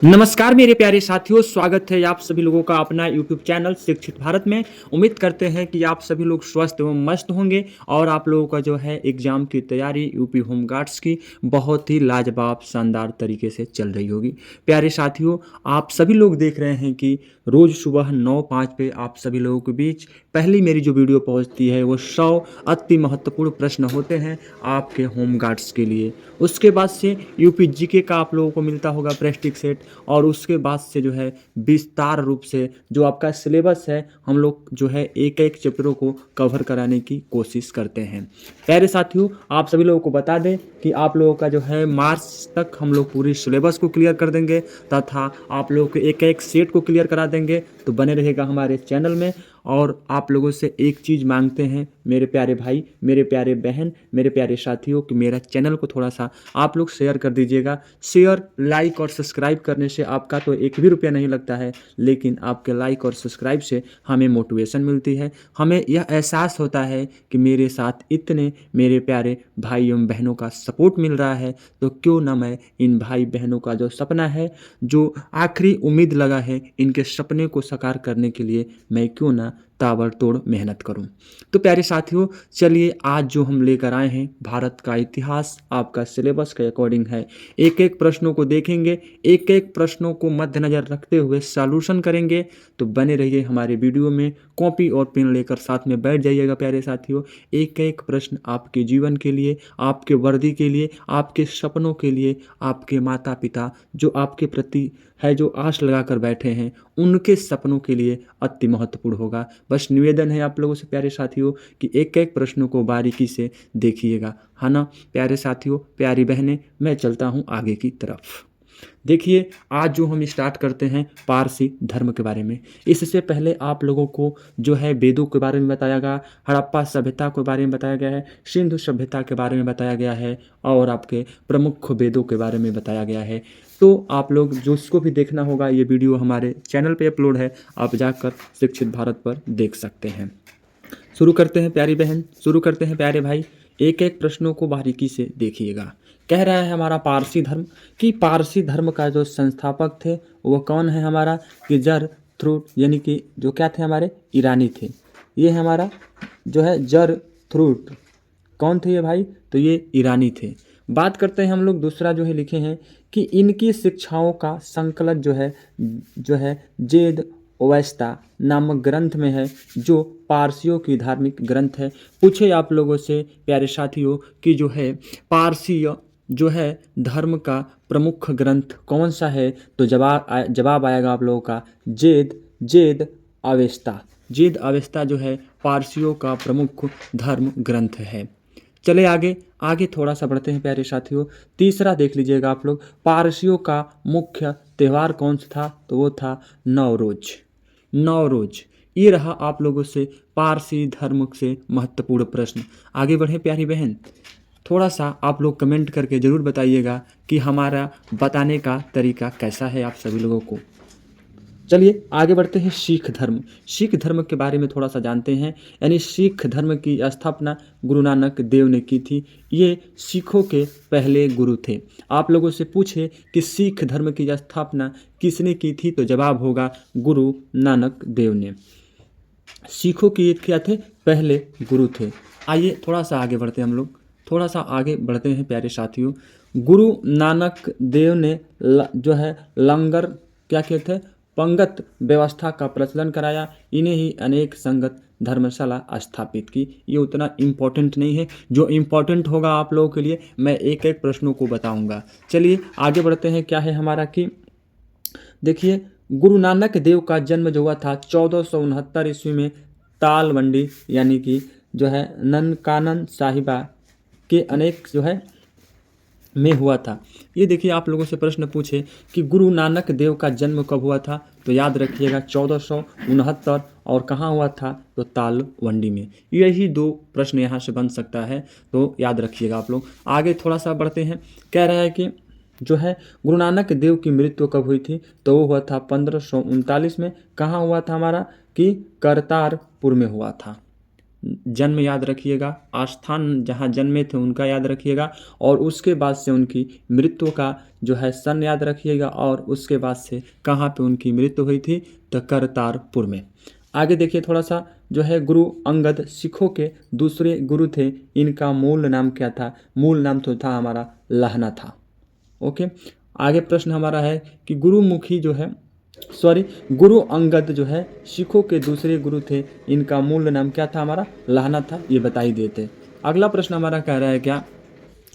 नमस्कार मेरे प्यारे साथियों, स्वागत है आप सभी लोगों का अपना YouTube चैनल शिक्षित भारत में। उम्मीद करते हैं कि आप सभी लोग स्वस्थ एवं मस्त होंगे और आप लोगों का जो है एग्ज़ाम की तैयारी यूपी होमगार्ड्स की बहुत ही लाजवाब शानदार तरीके से चल रही होगी। प्यारे साथियों, आप सभी लोग देख रहे हैं कि रोज़ सुबह 9:05 पे आप सभी लोगों के बीच पहली मेरी जो वीडियो पहुंचती है वो 100 अति महत्वपूर्ण प्रश्न होते हैं आपके होमगार्ड्स के लिए। उसके बाद से यूपी जीके का आप लोगों को मिलता होगा प्रैक्टिस सेट, और उसके बाद से जो है विस्तार रूप से जो आपका सिलेबस है हम लोग जो है एक एक चैप्टरों को कवर कराने की कोशिश करते हैं। प्यारे साथियों, आप सभी लोगों को बता दें कि आप लोगों का जो है मार्च तक हम लोग पूरी सिलेबस को क्लियर कर देंगे तथा आप लोगों के एक एक सेट को क्लियर करा देंगे। तो बने रहेगा हमारे चैनल में। और आप लोगों से एक चीज़ मांगते हैं मेरे प्यारे भाई, मेरे प्यारे बहन, मेरे प्यारे साथियों, कि मेरा चैनल को थोड़ा सा आप लोग शेयर कर दीजिएगा। शेयर, लाइक और सब्सक्राइब करने से आपका तो एक भी रुपया नहीं लगता है, लेकिन आपके लाइक और सब्सक्राइब से हमें मोटिवेशन मिलती है। हमें यह एहसास होता है कि मेरे साथ इतने मेरे प्यारे भाई एवं बहनों का सपोर्ट मिल रहा है, तो क्यों ना मैं इन भाई बहनों का जो सपना है, जो आखिरी उम्मीद लगा है, इनके सपने को साकार करने के लिए मैं क्यों ना ताबड़तोड़ मेहनत करूं। तो प्यारे साथियों, चलिए आज जो हम लेकर आए हैं भारत का इतिहास आपका सिलेबस के अकॉर्डिंग है। एक एक प्रश्नों को देखेंगे, एक एक प्रश्नों को मद्देनजर रखते हुए सॉल्यूशन करेंगे। तो बने रहिए हमारे वीडियो में, कॉपी और पेन लेकर साथ में बैठ जाइएगा प्यारे साथियों। एक एक प्रश्न आपके जीवन के लिए, आपके वर्दी के लिए, आपके सपनों के लिए, आपके माता पिता जो आपके प्रति है जो आश लगा कर बैठे हैं, उनके सपनों के लिए अति महत्वपूर्ण होगा। बस निवेदन है आप लोगों से प्यारे साथियों कि एक एक प्रश्नों को बारीकी से देखिएगा, है ना प्यारे साथियों, प्यारी बहनें। मैं चलता हूँ आगे की तरफ। देखिए, आज जो हम स्टार्ट करते हैं पारसी धर्म के बारे में। इससे पहले आप लोगों को जो है वेदों के बारे में बताया गया, हड़प्पा सभ्यता के बारे में बताया गया है, सिंधु सभ्यता के बारे में बताया गया है और आपके प्रमुख वेदों के बारे में बताया गया है। तो आप लोग जो इसको भी देखना होगा, ये वीडियो हमारे चैनल पे अपलोड है, आप जाकर शिक्षित भारत पर देख सकते हैं। शुरू करते हैं प्यारी बहन, शुरू करते हैं प्यारे भाई। एक एक प्रश्नों को बारीकी से देखिएगा। कह रहा है हमारा पारसी धर्म, कि पारसी धर्म का जो संस्थापक थे वो कौन है हमारा, कि जरथ्रुट, यानी कि जो क्या थे हमारे ईरानी थे। ये हमारा जो है जरथ्रुट, कौन थे ये भाई, तो ये ईरानी थे। बात करते हैं हम लोग दूसरा जो है लिखे हैं कि इनकी शिक्षाओं का संकलन जो है जेद ओवेस्ता नामक ग्रंथ में है, जो पारसियों की धार्मिक ग्रंथ है। पूछे आप लोगों से प्यारे साथियों कि जो है पारसी जो है धर्म का प्रमुख ग्रंथ कौन सा है, तो जवाब आएगा आप लोगों का जेद अवेस्ता। जेद अवेस्ता जो है पारसियों का प्रमुख धर्म ग्रंथ है। चले आगे आगे थोड़ा सा बढ़ते हैं प्यारे साथियों। तीसरा देख लीजिएगा आप लोग, पारसियों का मुख्य त्यौहार कौन सा था, तो वो था नवरोज। नवरोज, ये रहा आप लोगों से पारसी धर्म से महत्वपूर्ण प्रश्न। आगे बढ़े प्यारी बहन, थोड़ा सा आप लोग कमेंट करके ज़रूर बताइएगा कि हमारा बताने का तरीका कैसा है आप सभी लोगों को। चलिए आगे बढ़ते हैं सिख धर्म। सिख धर्म के बारे में थोड़ा सा जानते हैं। यानी सिख धर्म की स्थापना गुरु नानक देव ने की थी। ये सिखों के पहले गुरु थे। आप लोगों से पूछे कि सिख धर्म की स्थापना किसने की थी, तो जवाब होगा गुरु नानक देव ने। सिखों की क्या थे, पहले गुरु थे। आइए थोड़ा सा आगे बढ़ते हैं हम लोग, थोड़ा सा आगे बढ़ते हैं प्यारे साथियों। गुरु नानक देव ने जो है लंगर क्या कहते हैं, पंगत व्यवस्था का प्रचलन कराया। इन्हें ही अनेक संगत धर्मशाला स्थापित की। ये उतना इम्पोर्टेंट नहीं है, जो इम्पोर्टेंट होगा आप लोगों के लिए मैं एक एक प्रश्नों को बताऊंगा। चलिए आगे बढ़ते हैं। क्या है हमारा कि देखिए, गुरु नानक देव का जन्म जो हुआ था 1469 ईस्वी में तालवंडी, यानी कि जो है ननकानन साहिबा के अनेक जो है में हुआ था। ये देखिए, आप लोगों से प्रश्न पूछे कि गुरु नानक देव का जन्म कब हुआ था, तो याद रखिएगा 1469, और कहाँ हुआ था, तो तालवंडी में। यही दो प्रश्न यहाँ से बन सकता है, तो याद रखिएगा आप लोग। आगे थोड़ा सा बढ़ते हैं। कह रहा है कि जो है गुरु नानक देव की मृत्यु कब हुई थी, तो वो हुआ था 1539 में। कहाँ हुआ था हमारा, कि करतारपुर में हुआ था। जन्म याद रखिएगा, स्थान जहाँ जन्मे थे उनका याद रखिएगा, और उसके बाद से उनकी मृत्यु का जो है सन याद रखिएगा, और उसके बाद से कहाँ पे उनकी मृत्यु हुई थी, तो करतारपुर में। आगे देखिए थोड़ा सा, जो है गुरु अंगद सिखों के दूसरे गुरु थे, इनका मूल नाम क्या था? मूल नाम तो था हमारा लहना था। ओके, आगे प्रश्न हमारा है कि गुरुमुखी जो है, सॉरी, गुरु अंगद जो है सिखों के दूसरे गुरु थे, इनका मूल नाम क्या था? हमारा लहना था, ये बता ही देते। अगला प्रश्न हमारा कह रहा है क्या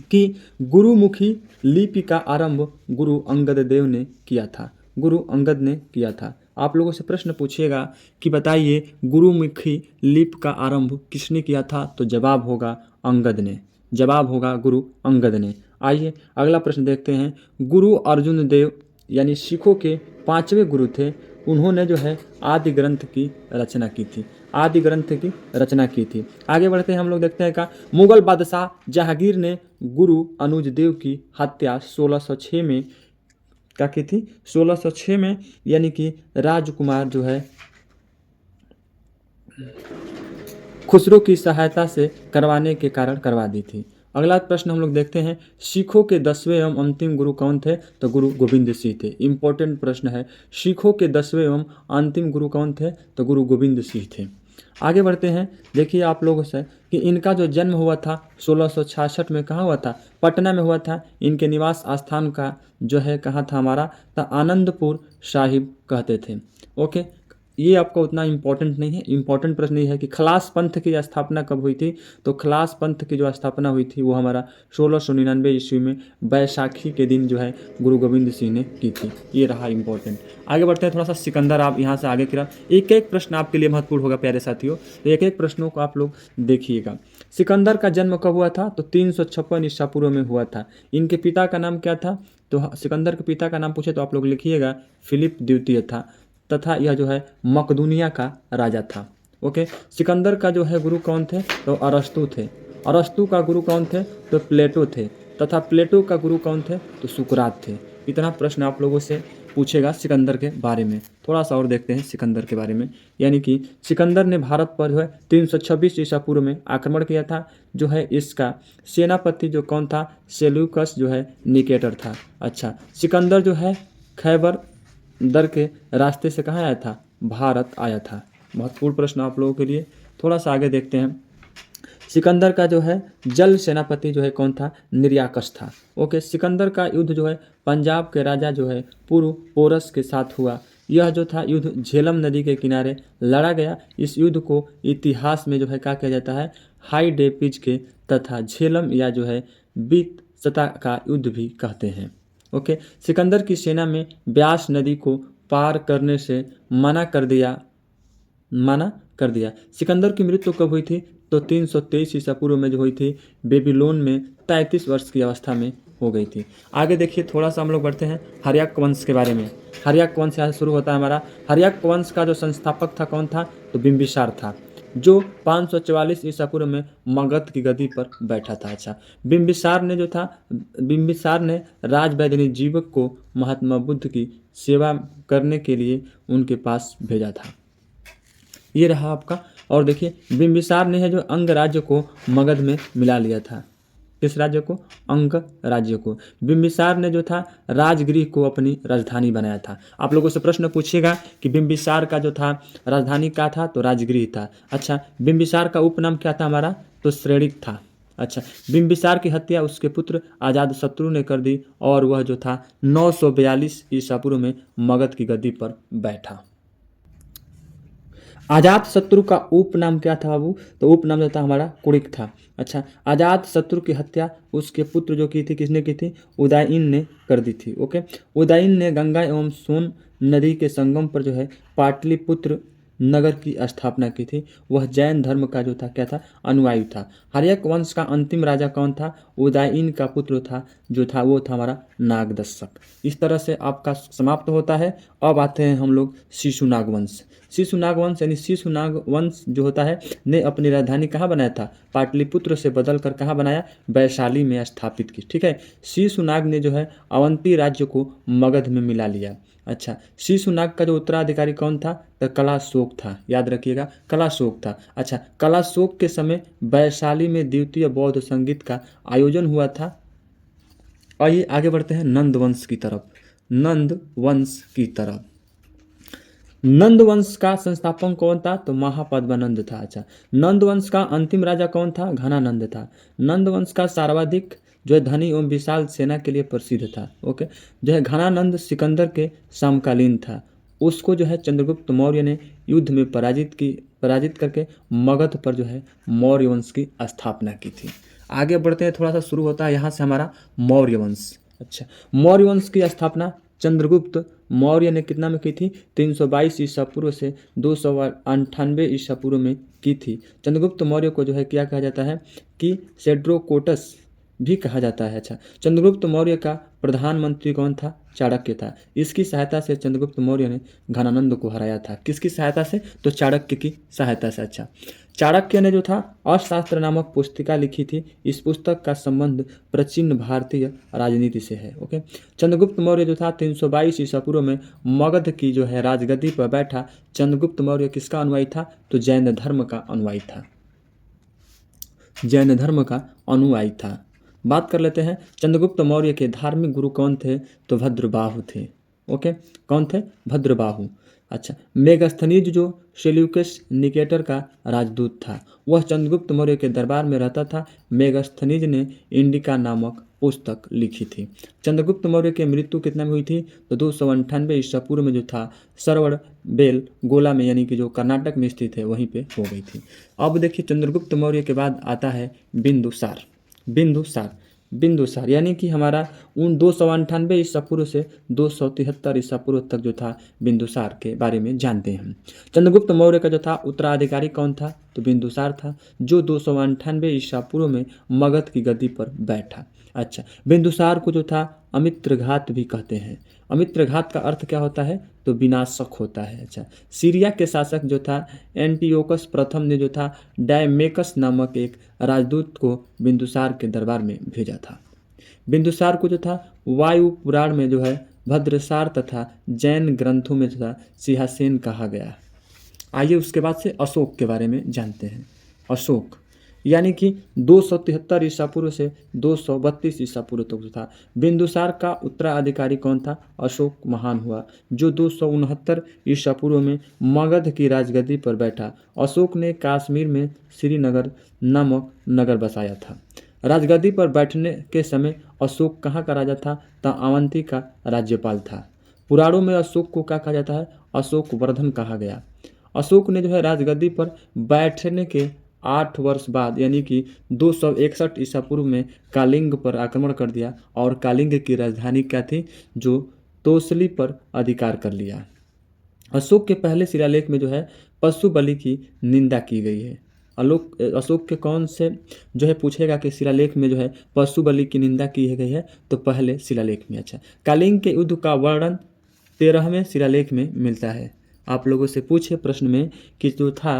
कि गुरुमुखी लिपि का आरंभ गुरु अंगद देव ने किया था। गुरु अंगद ने किया था। आप लोगों से प्रश्न पूछेगा कि बताइए गुरुमुखी लिपि का आरंभ किसने किया था, तो जवाब होगा अंगद ने, जवाब होगा गुरु अंगद ने। आइए अगला प्रश्न देखते हैं। गुरु अर्जुन देव यानी सिखों के 5वें गुरु थे, उन्होंने जो है आदि ग्रंथ की रचना की थी, आदि ग्रंथ की रचना की थी। आगे बढ़ते हैं, हम लोग देखते हैं का मुगल बादशाह जहांगीर ने गुरु अनुज देव की हत्या 1606 में क्या की थी? 1606 में, यानी कि राजकुमार जो है खुसरो की सहायता से करवाने के कारण करवा दी थी। अगला प्रश्न हम लोग देखते हैं, सिखों के 10वें एवं अंतिम गुरु कौन थे? तो गुरु गोविंद सिंह थे। इंपॉर्टेंट प्रश्न है, सिखों के 10वें एवं अंतिम गुरु कौन थे? तो गुरु गोविंद सिंह थे। आगे बढ़ते हैं, देखिए आप लोगों से कि इनका जो जन्म हुआ था 1666 में, कहाँ हुआ था? पटना में हुआ था। इनके निवास स्थान का जो है कहाँ था हमारा? तो आनंदपुर साहिब कहते थे। ओके, ये आपका उतना इम्पोर्टेंट नहीं है। इम्पोर्टेंट प्रश्न ये है कि खलास पंथ की स्थापना कब हुई थी? तो खलास पंथ की जो स्थापना हुई थी वो हमारा 1699 ईस्वी में बैसाखी के दिन जो है गुरु गोविंद सिंह ने की थी। ये रहा इम्पोर्टेंट। आगे बढ़ते हैं, थोड़ा सा सिकंदर, आप यहाँ से आगे की तरफ एक एक प्रश्न आपके लिए महत्वपूर्ण होगा प्यारे साथियों, तो एक एक प्रश्नों को आप लोग देखिएगा। सिकंदर का जन्म कब हुआ था? तो 356 ईसा पूर्व में हुआ था। इनके पिता का नाम क्या था? तो सिकंदर के पिता का नाम पूछे तो आप लोग लिखिएगा फिलिप द्वितीय था, तथा यह जो है मकदूनिया का राजा था। ओके, सिकंदर का जो है गुरु कौन थे? तो अरस्तु थे। अरस्तु का गुरु कौन थे? तो प्लेटो थे, तथा प्लेटो का गुरु कौन थे? तो सुकरात थे। इतना प्रश्न आप लोगों से पूछेगा सिकंदर के बारे में। थोड़ा सा और देखते हैं सिकंदर के बारे में, यानी कि सिकंदर ने भारत पर जो है 326 ईसा पूर्व में आक्रमण किया था। जो है इसका सेनापति जो कौन था? सेल्यूकस जो है निकेटर था। अच्छा, सिकंदर जो है खैबर दर के रास्ते से कहाँ आया था? भारत आया था। महत्वपूर्ण प्रश्न आप लोगों के लिए। थोड़ा सा आगे देखते हैं, सिकंदर का जो है जल सेनापति जो है कौन था? निर्याकस था। ओके, सिकंदर का युद्ध जो है पंजाब के राजा जो है पुरु पोरस के साथ हुआ। यह जो था युद्ध झेलम नदी के किनारे लड़ा गया। इस युद्ध को इतिहास में जो है क्या किया जाता है? हाई डेपिज के तथा झेलम या जो है बीत सता का युद्ध भी कहते हैं। ओके, सिकंदर की सेना में ब्यास नदी को पार करने से मना कर दिया। सिकंदर की मृत्यु कब हुई थी? तो 323 ईसा पूर्व में जो हुई थी, बेबीलोन में 33 वर्ष की अवस्था में हो गई थी। आगे देखिए थोड़ा सा हम लोग बढ़ते हैं हर्याक वंश के बारे में। हर्याक वंश यहाँ शुरू होता है हमारा। हर्याक वंश का जो संस्थापक था कौन था? तो बिम्बिसार था, जो 544 ईसा पूर्व में मगध की गद्दी पर बैठा था। अच्छा, बिम्बिसार ने राजवैद्य जीवक को महात्मा बुद्ध की सेवा करने के लिए उनके पास भेजा था। ये रहा आपका। और देखिए बिम्बिसार ने है जो अंग राज्य को मगध में मिला लिया था। किस राज्य को? अंग राज्य को। बिम्बिसार ने जो था राजगृह को अपनी राजधानी बनाया था। आप लोगों से प्रश्न पूछेगा कि बिम्बिसार का जो था राजधानी क्या था? तो राजगृह था। अच्छा, बिम्बिसार का उपनाम क्या था हमारा? तो श्रेणिक था। अच्छा, बिम्बिसार की हत्या उसके पुत्र अजातशत्रु ने कर दी, और वह जो था 942 ईसा पूर्व में मगध की गद्दी पर बैठा। अजात शत्रु का उपनाम क्या था बाबू? तो उपनाम जो था हमारा कुड़िक था। अच्छा, अजात शत्रु की हत्या उसके पुत्र जो की थी, किसने की थी? उदयन ने कर दी थी। ओके, उदयन ने गंगा एवं सोन नदी के संगम पर जो है पाटलिपुत्र नगर की स्थापना की थी। वह जैन धर्म का जो था क्या था? अनुयायी था। हर्यक वंश का अंतिम राजा कौन था? उदयन का पुत्र था जो था वो था हमारा नागदशक। इस तरह से आपका समाप्त होता है। अब आते हैं हम लोग शिशुनाग वंश। शिशुनाग वंश यानी शिशुनाग वंश जो होता है ने अपनी राजधानी कहाँ बनाया था, पाटलिपुत्र से बदल कर कहाँ बनाया, वैशाली में स्थापित की। ठीक है, शिशुनाग ने जो है अवंती राज्य को मगध में मिला लिया। अच्छा, शिशुनाग का जो उत्तराधिकारी कौन था, तो कलाशोक था। याद रखिएगा, कलाशोक था। अच्छा, कलाशोक के समय वैशाली में द्वितीय बौद्ध संगीत का आयोजन हुआ था। आइए आगे बढ़ते हैं नंद वंश की तरफ। नंद वंश की तरफ, नंद वंश का संस्थापक कौन था, तो महापद्मानंद था। अच्छा, नंद वंश का अंतिम राजा कौन था, घनानंद था। नंद वंश का सर्वाधिक जो है धनी एवं विशाल सेना के लिए प्रसिद्ध था। ओके, जो है घनानंद सिकंदर के समकालीन था। उसको जो है चंद्रगुप्त मौर्य ने युद्ध में पराजित करके मगध पर जो है मौर्य वंश की स्थापना की थी। आगे बढ़ते हैं, थोड़ा सा शुरू होता है यहाँ से हमारा मौर्य वंश। अच्छा, मौर्य वंश की स्थापना चंद्रगुप्त मौर्य ने कितना में की थी, 322 ईसा पूर्व से 298 ईसा पूर्व में की थी। चंद्रगुप्त मौर्य को जो है क्या कहा जाता है कि सेड्रोकोटस भी कहा जाता है। अच्छा, चंद्रगुप्त मौर्य का प्रधानमंत्री कौन था, चाणक्य था। इसकी सहायता से चंद्रगुप्त मौर्य ने घनानंद को हराया था। किसकी सहायता से, तो चाणक्य की सहायता से। अच्छा, चाणक्य ने जो था अर्थशास्त्र नामक पुस्तिका लिखी थी। इस पुस्तक का संबंध प्राचीन भारतीय राजनीति से है। ओके, चंद्रगुप्त मौर्य जो था 322 ईसा पूर्व में मगध की जो है राजगद्दी पर बैठा। चंद्रगुप्त मौर्य किसका अनुयायी था, तो जैन धर्म का अनुयायी था। जैन धर्म का अनुयायी था। बात कर लेते हैं चंद्रगुप्त मौर्य के धार्मिक गुरु कौन थे, तो भद्रबाहु थे। ओके, कौन थे, भद्रबाहु। अच्छा, मेगस्थनीज जो सेल्यूकस निकेटर का राजदूत था, वह चंद्रगुप्त मौर्य के दरबार में रहता था। मेगस्थनीज ने इंडिका नामक पुस्तक लिखी थी। चंद्रगुप्त मौर्य की मृत्यु कितना में हुई थी, तो 298 ईसा पूर्व में जो था सरवड़ बेल गोला में, यानी कि जो कर्नाटक में स्थित है, वहीं पे हो गई थी। अब देखिए चंद्रगुप्त मौर्य के बाद आता है बिंदुसार। बिंदुसार यानी कि हमारा 298 ईसा पूर्व से 273 ईसा पूर्व तक जो था बिंदुसार के बारे में जानते हैं। चंद्रगुप्त मौर्य का जो था उत्तराधिकारी कौन था, तो बिंदुसार था, जो 298 ईसा पूर्व में मगध की गद्दी पर बैठा। अच्छा, बिंदुसार को जो था अमित्रघात भी कहते हैं। अमित्रघात का अर्थ क्या होता है, तो विनाशक होता है। अच्छा, सीरिया के शासक जो था एंटियोकस प्रथम ने जो था डायमेकस नामक एक राजदूत को बिंदुसार के दरबार में भेजा था। बिंदुसार को जो था वायु पुराण में जो है भद्रसार तथा जैन ग्रंथों में जो था सिंहासन कहा गया। आइए उसके बाद से अशोक के बारे में जानते हैं। अशोक यानी कि 273 ईसा पूर्व से 232 ईसा पूर्व तक जो था बिंदुसार का उत्तराधिकारी कौन था, अशोक महान हुआ, जो 269 ईसा पूर्व में मगध की राजगद्दी पर बैठा। अशोक ने कश्मीर में श्रीनगर नामक नगर बसाया था। राजगद्दी पर बैठने के समय अशोक कहाँ का राजा था, तो अवंती का राज्यपाल था। पुराणों में अशोक को क्या कहा जाता है, अशोक वर्धन कहा गया। अशोक ने जो है राजगद्दी पर बैठने के 8 वर्ष बाद यानी कि 261 ईसा पूर्व में कालिंग पर आक्रमण कर दिया और कालिंग की राजधानी क्या थी, जो तोसली पर अधिकार कर लिया। अशोक के पहले शिलालेख में जो है पशु बलि की निंदा की गई है। अशोक के कौन से जो है पूछेगा कि शिलालेख में जो है पशु बलि की निंदा की गई है, तो पहले शिलालेख में। अच्छा, कालिंग के युद्ध का वर्णन 13वें शिलालेख में मिलता है। आप लोगों से पूछे प्रश्न में कि जो था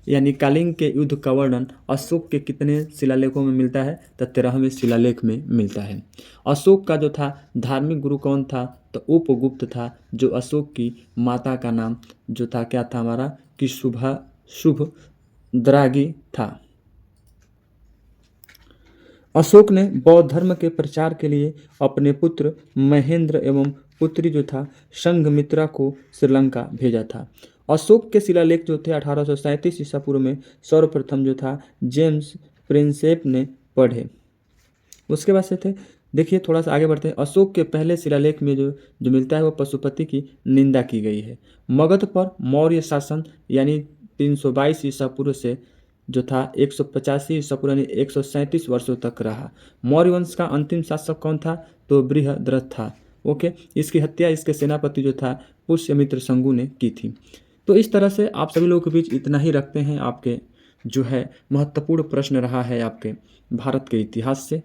यानी कालिंग के युद्ध का वर्णन अशोक के कितने शिलालेखों में मिलता है, तो 13वें शिलालेख में मिलता है। अशोक का जो था धार्मिक गुरु कौन था, तो उपगुप्त था, जो अशोक की माता का नाम जो था क्या था हमारा, कि शुभ द्रागी था। अशोक ने बौद्ध धर्म के प्रचार के लिए अपने पुत्र महेंद्र एवं पुत्री जो था संघमित्रा को श्रीलंका भेजा था। अशोक के शिलालेख जो थे 1837 ईसा पूर्व में सर्वप्रथम जो था जेम्स प्रिंसेप ने पढ़े। उसके बाद से थे, देखिए थोड़ा सा आगे बढ़ते हैं। अशोक के पहले शिलालेख में जो मिलता है वो पशुपति की निंदा की गई है। मगध पर मौर्य शासन यानी 322 ईसा पूर्व से जो था 185 ईसा पूर्व यानी 137 वर्षों तक रहा। मौर्य वंश का अंतिम शासक कौन था, तो बृहद्रथ था। ओके, इसकी हत्या इसके सेनापति जो था पुष्यमित्र शंगु ने की थी। तो इस तरह से आप सभी लोगों के बीच इतना ही रखते हैं। आपके जो है महत्वपूर्ण प्रश्न रहा है आपके भारत के इतिहास से।